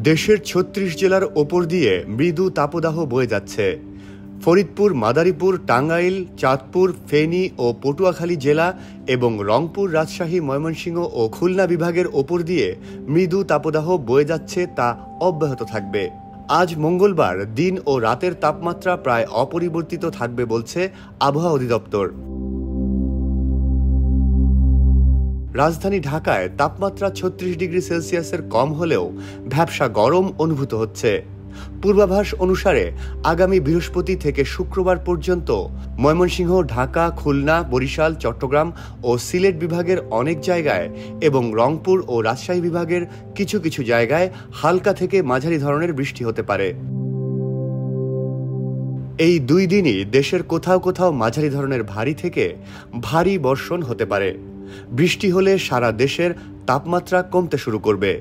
দেশের ৩৬ জেলার ওপর দিয়ে মৃদু তাপদাহ বয়ে যাচ্ছে। ফরিদপুর, মাদারীপুর, টাঙ্গাইল, চাঁদপুর, ফেনী ও পটুয়াখালী জেলা এবং রংপুর, রাজশাহী, ময়মনসিংহ ও খুলনা বিভাগের ওপর দিয়ে মৃদু তাপদাহ বয়ে যাচ্ছে, তা অব্যাহত থাকবে। আজ মঙ্গলবার দিন ও রাতের তাপমাত্রা প্রায় অপরিবর্তিত থাকবে বলছে আবহাওয়া অধিদপ্তর। রাজধানী ঢাকায় তাপমাত্রা ৩৬ ডিগ্রি সেলসিয়াসের কম হলেও ভ্যাপসা গরম অনুভূত হচ্ছে। পূর্বাভাস অনুসারে আগামী বৃহস্পতি থেকে শুক্রবার পর্যন্ত ময়মনসিংহ, ঢাকা, খুলনা, বরিশাল, চট্টগ্রাম ও সিলেট বিভাগের অনেক জায়গায় এবং রংপুর ও রাজশাহী বিভাগের কিছু কিছু জায়গায় হালকা থেকে মাঝারি ধরনের বৃষ্টি হতে পারে। এই 2 দিনই দেশের কোথাও কোথাও মাঝারি ধরনের ভারী থেকে ভারী বর্ষণ হতে পারে। বৃষ্টি হলে সারা দেশের তাপমাত্রা কমতে শুরু করবে।